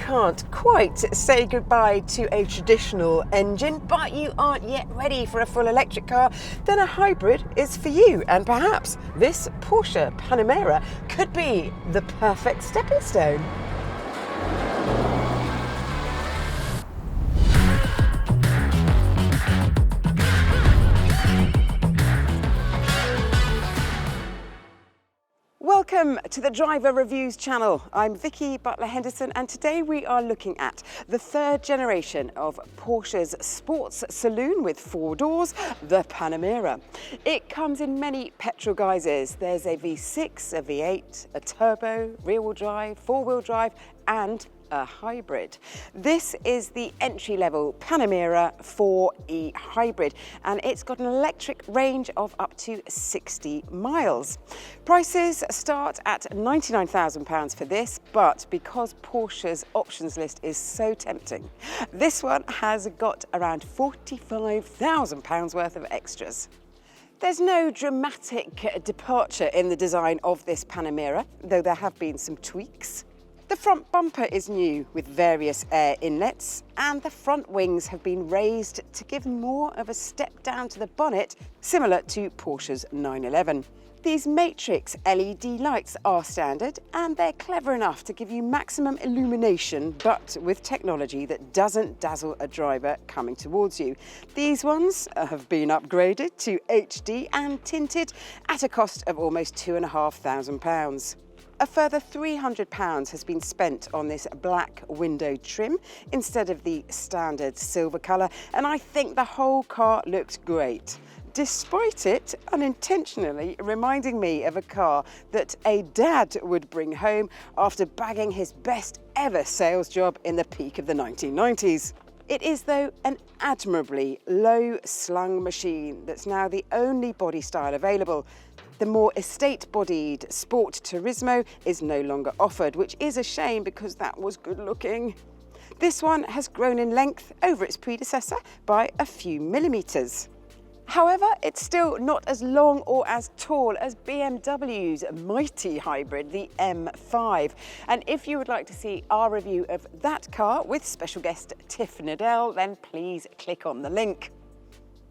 can't quite say goodbye to a traditional engine, but you aren't yet ready for a full electric car, then a hybrid is for you. And perhaps this Porsche Panamera could be the perfect stepping stone. Welcome to the Driver Reviews channel. I'm Vicki Butler-Henderson, and today we are looking at the third generation of Porsche's sports saloon with 4 doors, the Panamera. It comes in many petrol guises. There's a V6, a V8, a turbo, rear-wheel drive, 4-wheel drive, and a hybrid. This is the entry-level Panamera 4E hybrid, and it's got an electric range of up to 60 miles. Prices start at £99,000 for this, but because Porsche's options list is so tempting, this one has got around £45,000 worth of extras. There's no dramatic departure in the design of this Panamera, though there have been some tweaks. The front bumper is new with various air inlets, and the front wings have been raised to give more of a step down to the bonnet, similar to Porsche's 911. These matrix LED lights are standard, and they're clever enough to give you maximum illumination, but with technology that doesn't dazzle a driver coming towards you. These ones have been upgraded to HD and tinted at a cost of almost £2,500. A further £300 has been spent on this black window trim instead of the standard silver colour, and I think the whole car looks great, despite it unintentionally reminding me of a car that a dad would bring home after bagging his best ever sales job in the peak of the 1990s. It is, though, an admirably low-slung machine that's now the only body style available. The more estate-bodied Sport Turismo is no longer offered, which is a shame because that was good looking. This one has grown in length over its predecessor by a few millimetres. However, it's still not as long or as tall as BMW's mighty hybrid, the M5. And if you would like to see our review of that car with special guest Tiff Nadell, then please click on the link.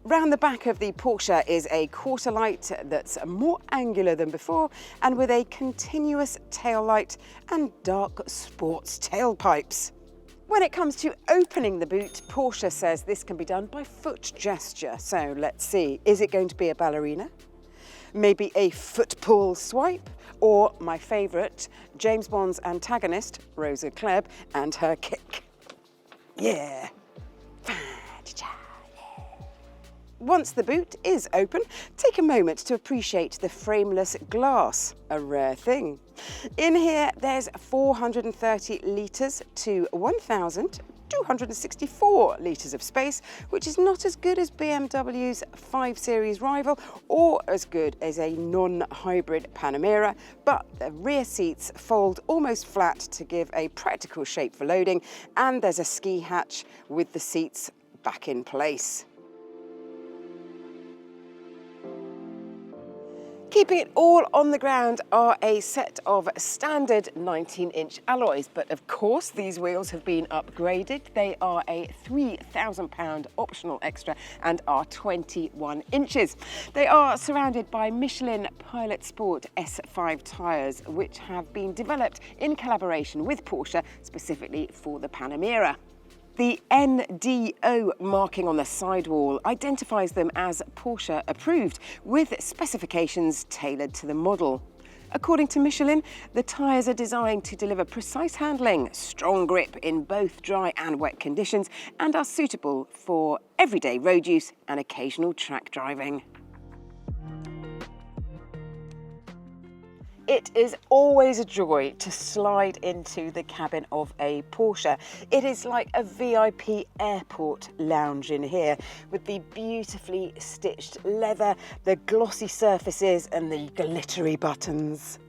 Round the back of the Porsche is a quarter light that's more angular than before, and with a continuous tail light and dark sports tailpipes. When it comes to opening the boot, Porsche says this can be done by foot gesture. So let's see, is it going to be a ballerina? Maybe a foot pull swipe? Or my favourite, James Bond's antagonist, Rosa Klebb, and her kick. Yeah. Once the boot is open, take a moment to appreciate the frameless glass, a rare thing. In here, there's 430 litres to 1,264 litres of space, which is not as good as BMW's 5 Series rival or as good as a non-hybrid Panamera, but the rear seats fold almost flat to give a practical shape for loading, and there's a ski hatch with the seats back in place. Keeping it all on the ground are a set of standard 19-inch alloys, but of course these wheels have been upgraded. They are a £3,000 optional extra and are 21 inches. They are surrounded by Michelin Pilot Sport S tyres, which have been developed in collaboration with Porsche specifically for the Panamera. The NDO marking on the sidewall identifies them as Porsche approved, with specifications tailored to the model. According to Michelin, the tyres are designed to deliver precise handling, strong grip in both dry and wet conditions, and are suitable for everyday road use and occasional track driving. It is always a joy to slide into the cabin of a Porsche. It is like a VIP airport lounge in here, with the beautifully stitched leather, the glossy surfaces and the glittery buttons.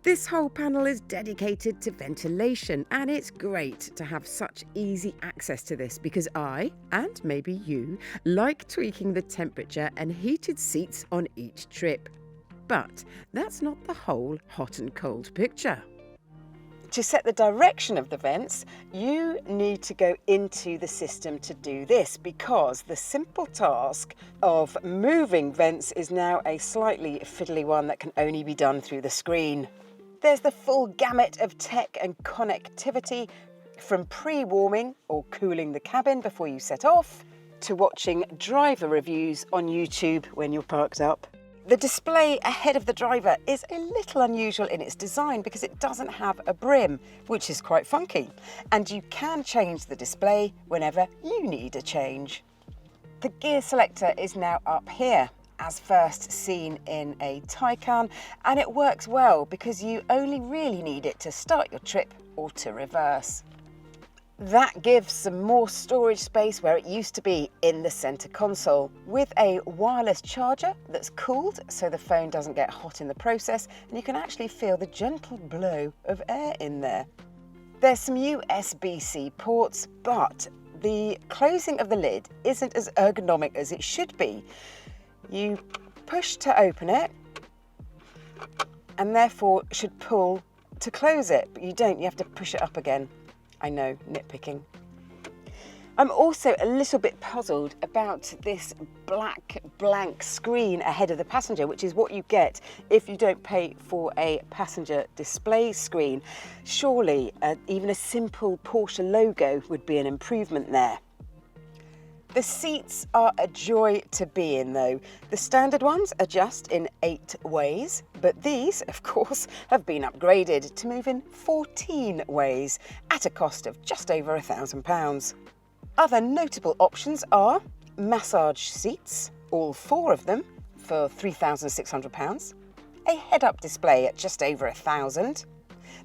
This whole panel is dedicated to ventilation, and it's great to have such easy access to this because I, and maybe you, like tweaking the temperature and heated seats on each trip. But that's not the whole hot and cold picture. To set the direction of the vents, you need to go into the system to do this, because the simple task of moving vents is now a slightly fiddly one that can only be done through the screen. There's the full gamut of tech and connectivity, from pre-warming or cooling the cabin before you set off, to watching driver reviews on YouTube when you're parked up. The display ahead of the driver is a little unusual in its design because it doesn't have a brim, which is quite funky, and you can change the display whenever you need a change. The gear selector is now up here, as first seen in a Taycan, and it works well because you only really need it to start your trip or to reverse. That gives some more storage space where it used to be in the center console, with a wireless charger that's cooled so the phone doesn't get hot in the process, and you can actually feel the gentle blow of air in there. There's some USB-C ports, but the closing of the lid isn't as ergonomic as it should be. You push to open it and therefore should pull to close it, but you don't, you have to push it up again. I know, nitpicking. I'm also a little bit puzzled about this black blank screen ahead of the passenger, which is what you get if you don't pay for a passenger display screen. Surely even a simple Porsche logo would be an improvement there. The seats are a joy to be in though. The standard ones adjust in 8 ways, but these, of course, have been upgraded to move in 14 ways at a cost of just over £1,000. Other notable options are massage seats, all 4 of them for £3,600, a head-up display at just over £1,000.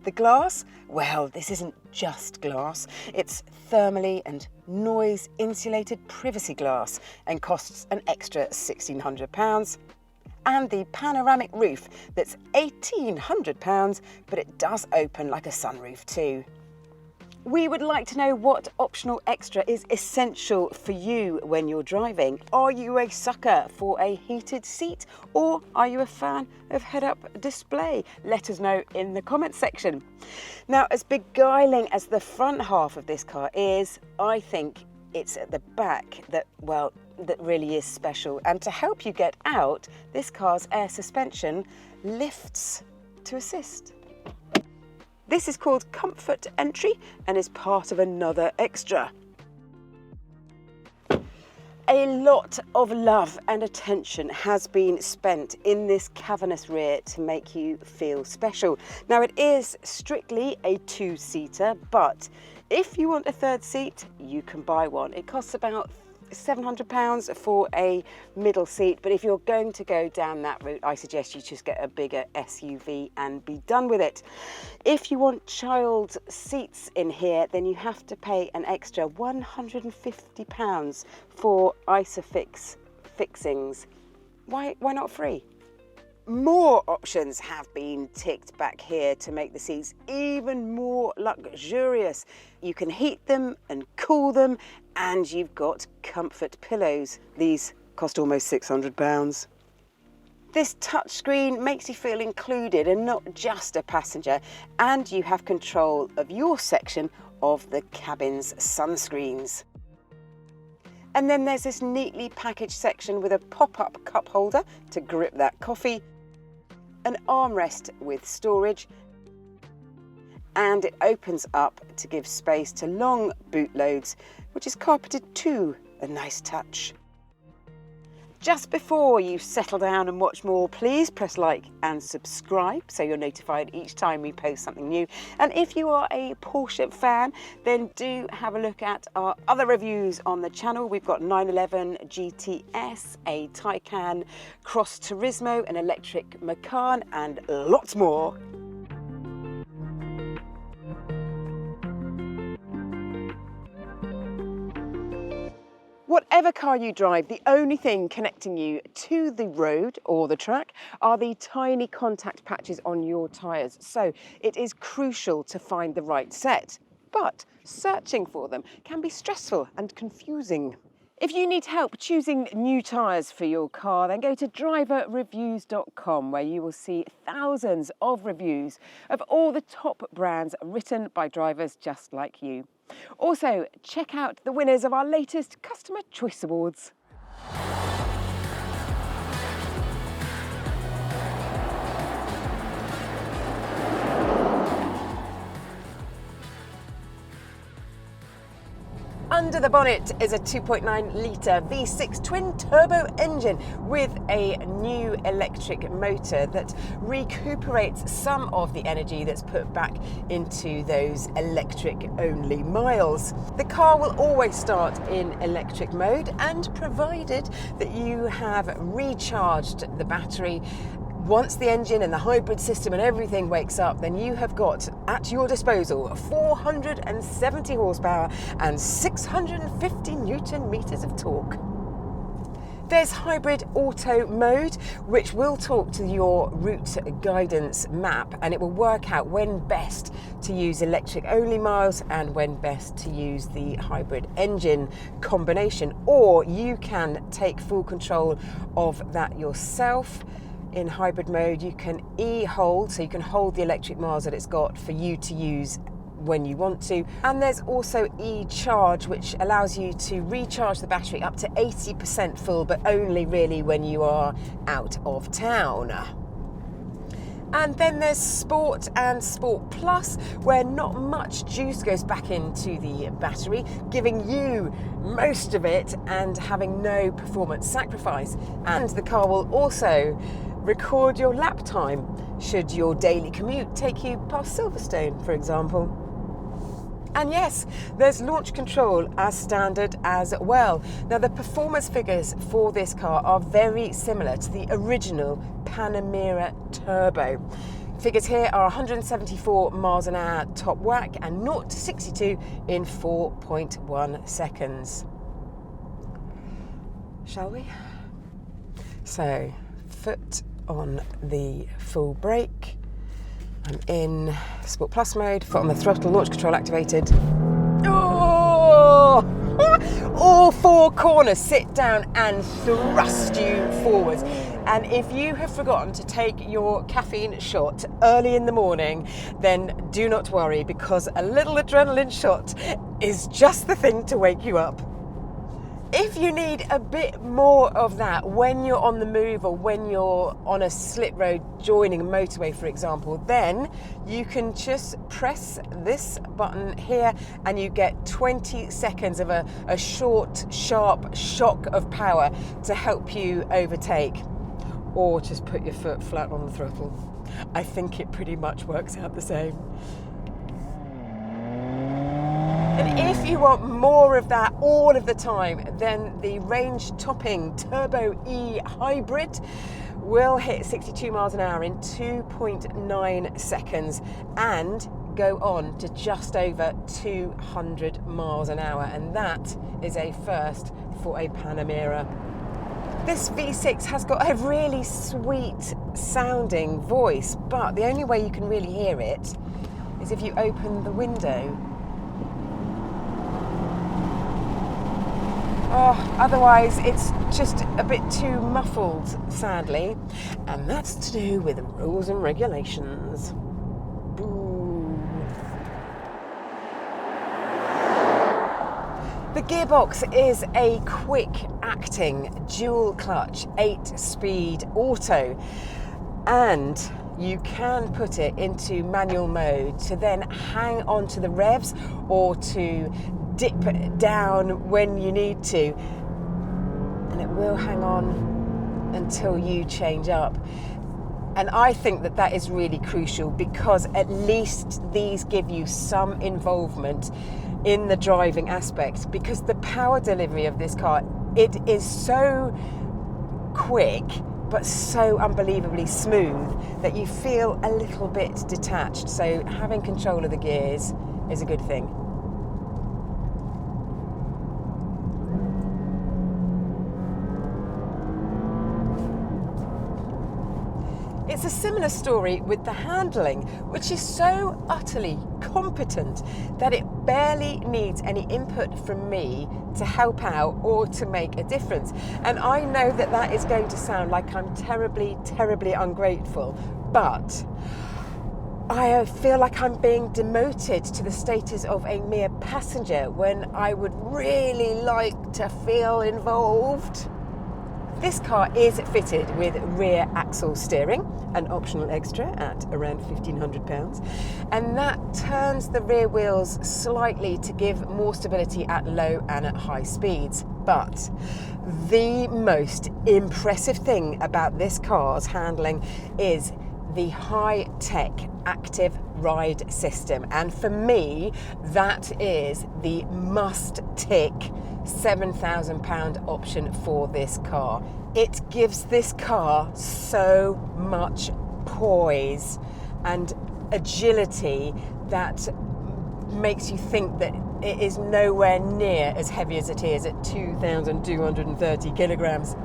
The glass, well, this isn't just glass, it's thermally and noise insulated privacy glass and costs an extra £1,600. And the panoramic roof that's £1,800, but it does open like a sunroof too. We would like to know what optional extra is essential for you when you're driving. Are you a sucker for a heated seat, or are you a fan of head-up display? Let us know in the comments section. Now, as beguiling as the front half of this car is, I think it's at the back that, well, that really is special. And to help you get out, this car's air suspension lifts to assist. This is called Comfort Entry and is part of another extra. A lot of love and attention has been spent in this cavernous rear to make you feel special. Now, it is strictly a 2-seater, but if you want a 3rd seat, you can buy one. It costs about £700 for a middle seat, but if you're going to go down that route, I suggest you just get a bigger SUV and be done with it. If you want child seats in here, then you have to pay an extra £150 for ISOFIX fixings. Why not free? More options have been ticked back here to make the seats even more luxurious. You can heat them and cool them, and you've got comfort pillows. These cost almost £600. This touchscreen makes you feel included and not just a passenger, and you have control of your section of the cabin's sunscreens. And then there's this neatly packaged section with a pop-up cup holder to grip that coffee, an armrest with storage, and it opens up to give space to long boot loads, which is carpeted too, a nice touch. Just before you settle down and watch more, please press like and subscribe so you're notified each time we post something new. And if you are a Porsche fan, then do have a look at our other reviews on the channel. We've got 911 GTS, a Taycan Cross Turismo, an electric Macan, and lots more. Whatever car you drive, the only thing connecting you to the road or the track are the tiny contact patches on your tyres. So it is crucial to find the right set, but searching for them can be stressful and confusing. If you need help choosing new tyres for your car, then go to DriverReviews.com, where you will see thousands of reviews of all the top brands written by drivers just like you. Also, check out the winners of our latest Customer Choice Awards. Under the bonnet is a 2.9 litre V6 twin-turbo engine with a new electric motor that recuperates some of the energy that's put back into those electric-only miles. The car will always start in electric mode, and provided that you have recharged the battery, once the engine and the hybrid system and everything wakes up, then you have got at your disposal 470 horsepower and 650 Newton meters of torque. There's hybrid auto mode, which will talk to your route guidance map, and it will work out when best to use electric only miles and when best to use the hybrid engine combination. Or you can take full control of that yourself. In hybrid mode, you can e-hold, so you can hold the electric miles that it's got for you to use when you want to. And there's also e-charge, which allows you to recharge the battery up to 80% full, but only really when you are out of town. And then there's Sport and Sport Plus, where not much juice goes back into the battery, giving you most of it and having no performance sacrifice. And the car will also record your lap time, should your daily commute take you past Silverstone, for example. And yes, there's launch control as standard as well. Now, the performance figures for this car are very similar to the original Panamera Turbo. Figures here are 174 miles an hour top whack and 0 to 62 in 4.1 seconds. Shall we? So, foot on the full brake. I'm in Sport Plus mode, foot on the throttle, launch control activated. Oh! All four corners sit down and thrust you forwards. And if you have forgotten to take your caffeine shot early in the morning, then do not worry, because a little adrenaline shot is just the thing to wake you up. If you need a bit more of that when you're on the move or when you're on a slit road joining a motorway, for example, then you can just press this button here and you get 20 seconds of a short, sharp shock of power to help you overtake. Or just put your foot flat on the throttle. I think it pretty much works out the same. And if you want more of that all of the time, then the range-topping Turbo E Hybrid will hit 62 miles an hour in 2.9 seconds and go on to just over 200 miles an hour. And that is a first for a Panamera. This V6 has got a really sweet sounding voice, but the only way you can really hear it is if you open the window. Oh, otherwise it's just a bit too muffled, sadly. And that's to do with the rules and regulations. Boo. The gearbox is a quick-acting dual-clutch 8-speed auto, and you can put it into manual mode to then hang on to the revs or to dip down when you need to, and it will hang on until you change up. And I think that that is really crucial, because at least these give you some involvement in the driving aspect, because the power delivery of this car, it is so quick but so unbelievably smooth that you feel a little bit detached. So having control of the gears is a good thing. It's a similar story with the handling, which is so utterly competent that it barely needs any input from me to help out or to make a difference. And I know that that is going to sound like I'm terribly, terribly ungrateful, but I feel like I'm being demoted to the status of a mere passenger when I would really like to feel involved. This car is fitted with rear axle steering, an optional extra at around £1,500, and that turns the rear wheels slightly to give more stability at low and at high speeds. But the most impressive thing about this car's handling is the high-tech Active Ride system, and for me that is the must-tick £7,000 option for this car. It gives this car so much poise and agility that makes you think that it is nowhere near as heavy as it is at 2,230 kilograms.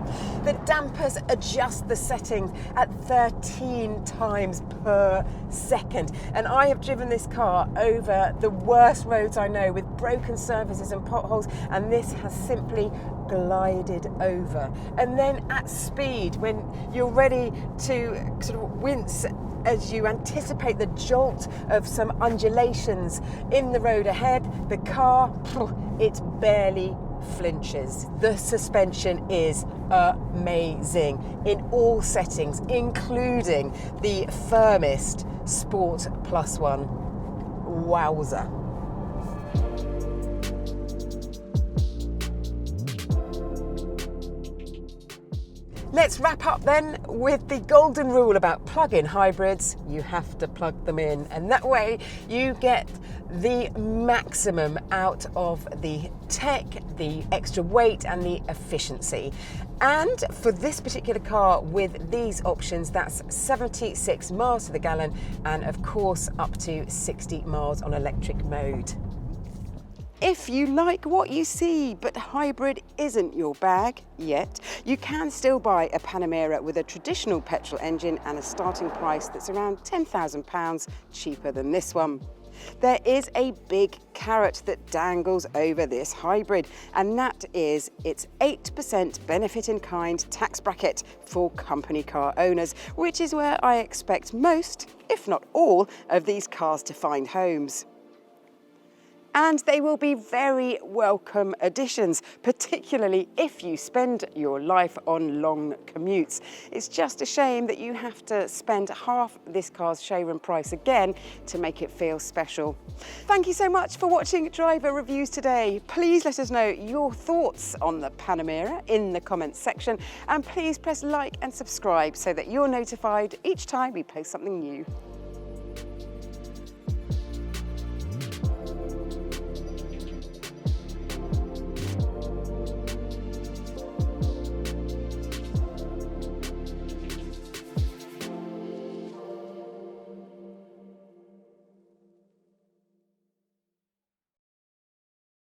The dampers adjust the settings at 13 times per second. And I have driven this car over the worst roads I know with broken surfaces and potholes, and this has simply glided over. And then at speed, when you're ready to sort of wince as you anticipate the jolt of some undulations in the road ahead, the car, it barely flinches. The suspension is amazing in all settings, including the firmest Sport Plus One. Wowza. Let's wrap up then with the golden rule about plug-in hybrids. You have to plug them in, and that way you get the maximum out of the tech, the extra weight and the efficiency. And for this particular car with these options, that's 76 miles to the gallon and of course up to 60 miles on electric mode. If you like what you see, but hybrid isn't your bag yet, you can still buy a Panamera with a traditional petrol engine and a starting price that's around £10,000 cheaper than this one. There is a big carrot that dangles over this hybrid, and that is its 8% benefit in kind tax bracket for company car owners, which is where I expect most, if not all, of these cars to find homes. And they will be very welcome additions, particularly if you spend your life on long commutes. It's just a shame that you have to spend half this car's showroom price again to make it feel special. Thank you so much for watching Driver Reviews today. Please let us know your thoughts on the Panamera in the comments section, and please press like and subscribe so that you're notified each time we post something new.